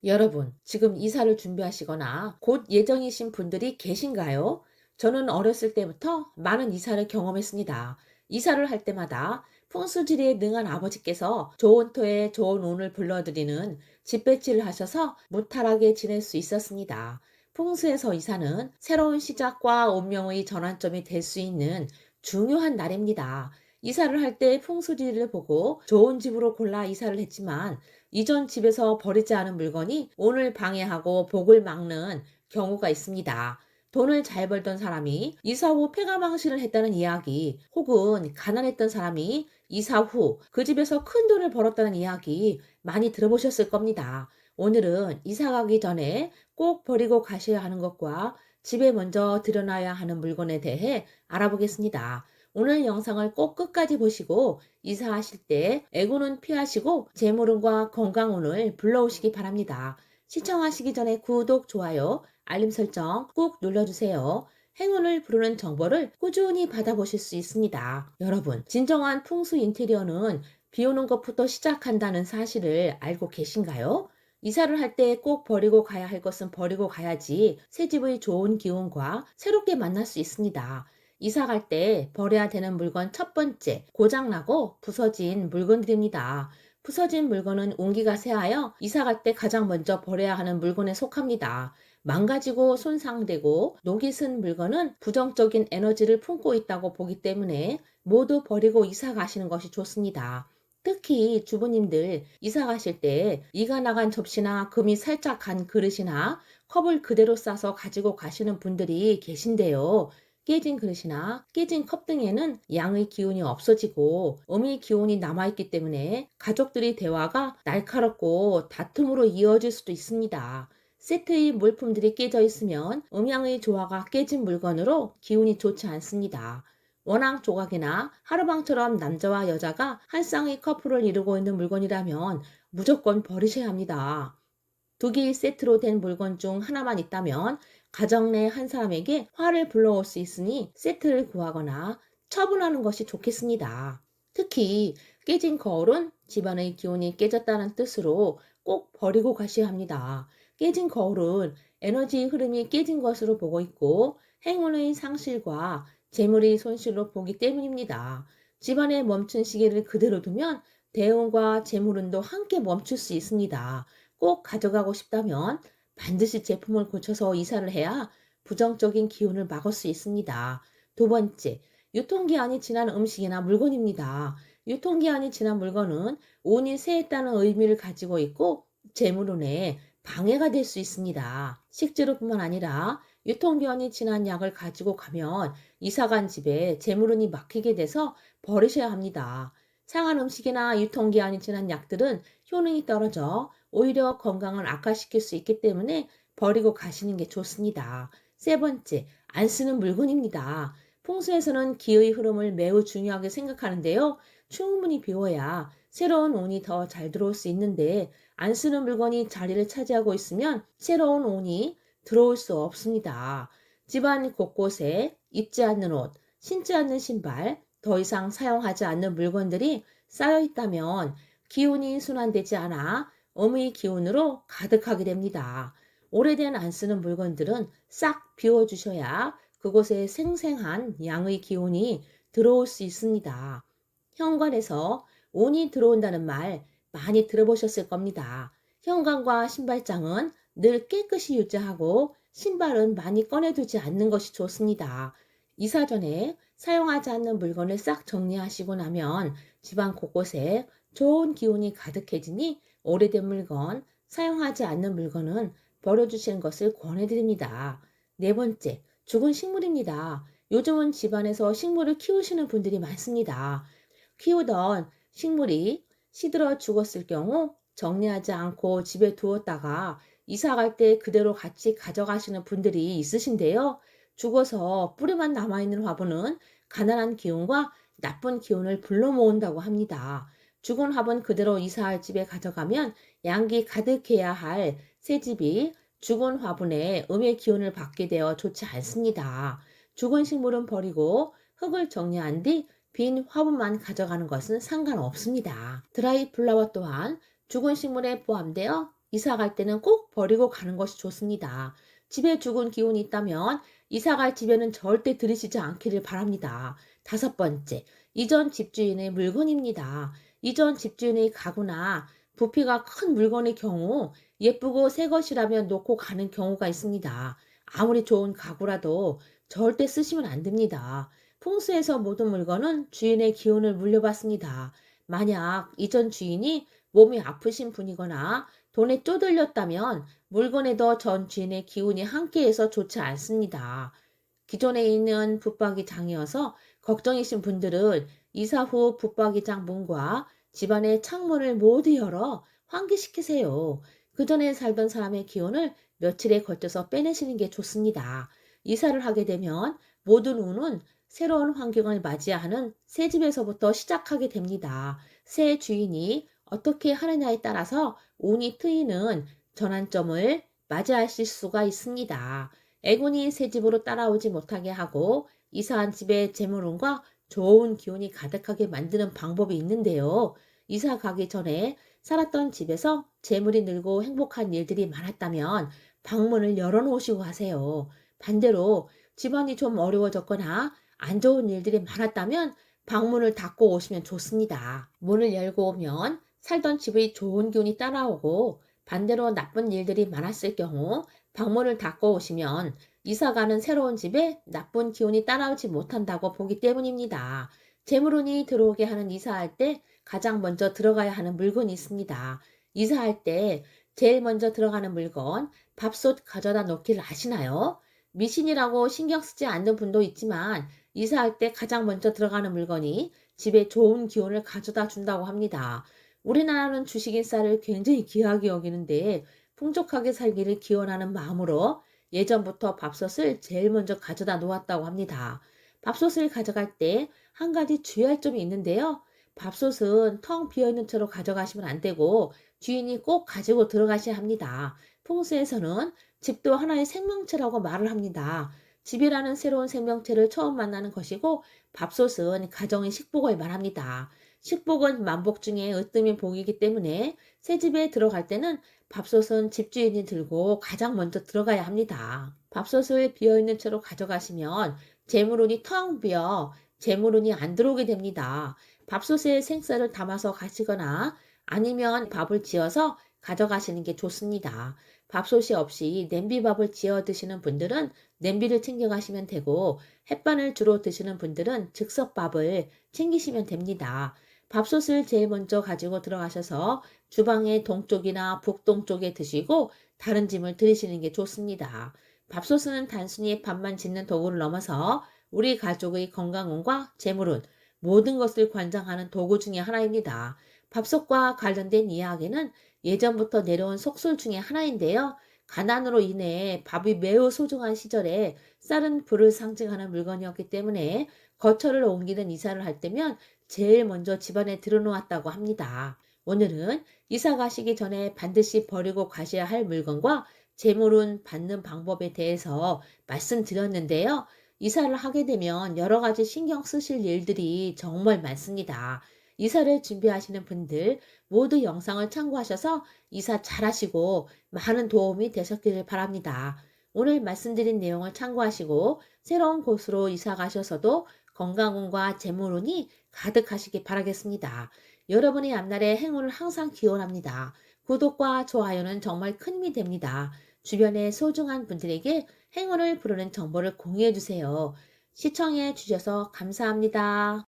여러분, 지금 이사를 준비하시거나 곧 예정이신 분들이 계신가요? 저는 어렸을 때부터 많은 이사를 경험했습니다. 이사를 할 때마다 풍수지리에 능한 아버지께서 좋은 터에 좋은 운을 불러들이는 집배지를 하셔서 무탈하게 지낼 수 있었습니다. 풍수에서 이사는 새로운 시작과 운명의 전환점이 될 수 있는 중요한 날입니다. 이사를 할 때 풍수지리를 보고 좋은 집으로 골라 이사를 했지만 이전 집에서 버리지 않은 물건이 운을 방해하고 복을 막는 경우가 있습니다. 돈을 잘 벌던 사람이 이사 후 폐가망신을 했다는 이야기, 혹은 가난했던 사람이 이사 후 그 집에서 큰 돈을 벌었다는 이야기 많이 들어보셨을 겁니다. 오늘은 이사 가기 전에 꼭 버리고 가셔야 하는 것과 집에 먼저 들여놔야 하는 물건에 대해 알아보겠습니다. 오늘 영상을 꼭 끝까지 보시고 이사하실 때 애구는 피하시고 재물운과 건강운을 불러오시기 바랍니다. 시청하시기 전에 구독, 좋아요, 알림 설정 꼭 눌러주세요. 행운을 부르는 정보를 꾸준히 받아보실 수 있습니다. 여러분, 진정한 풍수 인테리어는 비 오는 것부터 시작한다는 사실을 알고 계신가요? 이사를 할 때 꼭 버리고 가야 할 것은 버리고 가야지 새 집의 좋은 기운과 새롭게 만날 수 있습니다. 이사 갈 때 버려야 되는 물건 첫 번째, 고장나고 부서진 물건들입니다. 부서진 물건은 온기가 새하여 이사 갈 때 가장 먼저 버려야 하는 물건에 속합니다. 망가지고 손상되고 녹이 쓴 물건은 부정적인 에너지를 품고 있다고 보기 때문에 모두 버리고 이사 가시는 것이 좋습니다. 특히 주부님들 이사 가실 때 이가 나간 접시나 금이 살짝 간 그릇이나 컵을 그대로 싸서 가지고 가시는 분들이 계신데요. 깨진 그릇이나 깨진 컵 등에는 양의 기운이 없어지고 음의 기운이 남아있기 때문에 가족들의 대화가 날카롭고 다툼으로 이어질 수도 있습니다. 세트의 물품들이 깨져 있으면 음양의 조화가 깨진 물건으로 기운이 좋지 않습니다. 원앙 조각이나 하루방처럼 남자와 여자가 한 쌍의 커플을 이루고 있는 물건이라면 무조건 버리셔야 합니다. 두 개의 세트로 된 물건 중 하나만 있다면 가정 내 한 사람에게 화를 불러올 수 있으니 세트를 구하거나 처분하는 것이 좋겠습니다. 특히 깨진 거울은 집안의 기운이 깨졌다는 뜻으로 꼭 버리고 가셔야 합니다. 깨진 거울은 에너지 흐름이 깨진 것으로 보고 있고 행운의 상실과 재물의 손실로 보기 때문입니다. 집안에 멈춘 시계를 그대로 두면 대운과 재물운도 함께 멈출 수 있습니다. 꼭 가져가고 싶다면 반드시 제품을 고쳐서 이사를 해야 부정적인 기운을 막을 수 있습니다. 두 번째, 유통기한이 지난 음식이나 물건입니다. 유통기한이 지난 물건은 운이 새했다는 의미를 가지고 있고 재물운에 방해가 될 수 있습니다. 식재료뿐만 아니라 유통기한이 지난 약을 가지고 가면 이사간 집에 재물운이 막히게 돼서 버리셔야 합니다. 상한 음식이나 유통기한이 지난 약들은 효능이 떨어져 오히려 건강을 악화시킬 수 있기 때문에 버리고 가시는 게 좋습니다. 세 번째, 안 쓰는 물건입니다. 풍수에서는 기의 흐름을 매우 중요하게 생각하는데요. 충분히 비워야 새로운 운이 더 잘 들어올 수 있는데 안 쓰는 물건이 자리를 차지하고 있으면 새로운 운이 들어올 수 없습니다. 집안 곳곳에 입지 않는 옷, 신지 않는 신발, 더 이상 사용하지 않는 물건들이 쌓여 있다면 기운이 순환되지 않아 음의 기운으로 가득하게 됩니다. 오래된 안 쓰는 물건들은 싹 비워주셔야 그곳에 생생한 양의 기운이 들어올 수 있습니다. 현관에서 운이 들어온다는 말 많이 들어보셨을 겁니다. 현관과 신발장은 늘 깨끗이 유지하고 신발은 많이 꺼내두지 않는 것이 좋습니다. 이사 전에 사용하지 않는 물건을 싹 정리하시고 나면 집안 곳곳에 좋은 기운이 가득해지니 오래된 물건, 사용하지 않는 물건은 버려주시는 것을 권해드립니다. 네 번째, 죽은 식물입니다. 요즘은 집안에서 식물을 키우시는 분들이 많습니다. 키우던 식물이 시들어 죽었을 경우 정리하지 않고 집에 두었다가 이사 갈 때 그대로 같이 가져가시는 분들이 있으신데요. 죽어서 뿌리만 남아있는 화분은 가난한 기운과 나쁜 기운을 불러 모은다고 합니다. 죽은 화분 그대로 이사할 집에 가져가면 양기 가득해야 할 새 집이 죽은 화분에 음의 기운을 받게 되어 좋지 않습니다. 죽은 식물은 버리고 흙을 정리한 뒤 빈 화분만 가져가는 것은 상관없습니다. 드라이 플라워 또한 죽은 식물에 포함되어 이사 갈 때는 꼭 버리고 가는 것이 좋습니다. 집에 죽은 기운이 있다면 이사 갈 집에는 절대 들이시지 않기를 바랍니다. 다섯 번째, 이전 집주인의 물건입니다. 이전 집주인의 가구나 부피가 큰 물건의 경우 예쁘고 새 것이라면 놓고 가는 경우가 있습니다. 아무리 좋은 가구라도 절대 쓰시면 안 됩니다. 풍수에서 모든 물건은 주인의 기운을 물려받습니다. 만약 이전 주인이 몸이 아프신 분이거나 돈에 쪼들렸다면 물건에도 전 주인의 기운이 함께해서 좋지 않습니다. 기존에 있는 붙박이장이어서 걱정이신 분들은 이사 후 붙박이장 문과 집안의 창문을 모두 열어 환기시키세요. 그전에 살던 사람의 기운을 며칠에 걸쳐서 빼내시는 게 좋습니다. 이사를 하게 되면 모든 운은 새로운 환경을 맞이하는 새 집에서부터 시작하게 됩니다. 새 주인이 어떻게 하느냐에 따라서 운이 트이는 전환점을 맞이하실 수가 있습니다. 애군이 새 집으로 따라오지 못하게 하고 이사한 집에 재물운과 좋은 기운이 가득하게 만드는 방법이 있는데요. 이사 가기 전에 살았던 집에서 재물이 늘고 행복한 일들이 많았다면 방문을 열어놓으시고 하세요. 반대로 집안이 좀 어려워졌거나 안 좋은 일들이 많았다면 방문을 닫고 오시면 좋습니다. 문을 열고 오면 살던 집의 좋은 기운이 따라오고 반대로 나쁜 일들이 많았을 경우 방문을 닫고 오시면 이사 가는 새로운 집에 나쁜 기운이 따라오지 못한다고 보기 때문입니다. 재물운이 들어오게 하는 이사할 때 가장 먼저 들어가야 하는 물건이 있습니다. 이사할 때 제일 먼저 들어가는 물건, 밥솥 가져다 놓기를 아시나요? 미신이라고 신경 쓰지 않는 분도 있지만 이사할 때 가장 먼저 들어가는 물건이 집에 좋은 기운을 가져다 준다고 합니다. 우리나라는 주식인쌀을 굉장히 귀하게 여기는데 풍족하게 살기를 기원하는 마음으로 예전부터 밥솥을 제일 먼저 가져다 놓았다고 합니다. 밥솥을 가져갈 때 한 가지 주의할 점이 있는데요. 밥솥은 텅 비어 있는 채로 가져가시면 안 되고 주인이 꼭 가지고 들어가셔야 합니다. 풍수에서는 집도 하나의 생명체라고 말을 합니다. 집이라는 새로운 생명체를 처음 만나는 것이고 밥솥은 가정의 식복을 말합니다. 식복은 만복 중에 으뜸인 복이기 때문에 새 집에 들어갈 때는 밥솥은 집주인이 들고 가장 먼저 들어가야 합니다. 밥솥을 비어있는 채로 가져가시면 재물운이 텅 비어 재물운이 안 들어오게 됩니다. 밥솥에 생쌀을 담아서 가시거나 아니면 밥을 지어서 가져가시는 게 좋습니다. 밥솥이 없이 냄비밥을 지어 드시는 분들은 냄비를 챙겨가시면 되고 햇반을 주로 드시는 분들은 즉석밥을 챙기시면 됩니다. 밥솥을 제일 먼저 가지고 들어가셔서 주방의 동쪽이나 북동쪽에 드시고 다른 짐을 들이시는 게 좋습니다. 밥솥은 단순히 밥만 짓는 도구를 넘어서 우리 가족의 건강운과 재물운, 모든 것을 관장하는 도구 중의 하나입니다. 밥솥과 관련된 이야기는 예전부터 내려온 속설 중의 하나인데요. 가난으로 인해 밥이 매우 소중한 시절에 쌀은 불을 상징하는 물건이었기 때문에 거처를 옮기는 이사를 할 때면 제일 먼저 집안에 들여놓았다고 합니다. 오늘은 이사 가시기 전에 반드시 버리고 가셔야 할 물건과 재물운 받는 방법에 대해서 말씀드렸는데요. 이사를 하게 되면 여러 가지 신경 쓰실 일들이 정말 많습니다. 이사를 준비하시는 분들 모두 영상을 참고하셔서 이사 잘 하시고 많은 도움이 되셨기를 바랍니다. 오늘 말씀드린 내용을 참고하시고 새로운 곳으로 이사 가셔서도 건강운과 재물운이 가득하시기 바라겠습니다. 여러분의 앞날의 행운을 항상 기원합니다. 구독과 좋아요는 정말 큰 힘이 됩니다. 주변의 소중한 분들에게 행운을 부르는 정보를 공유해 주세요. 시청해 주셔서 감사합니다.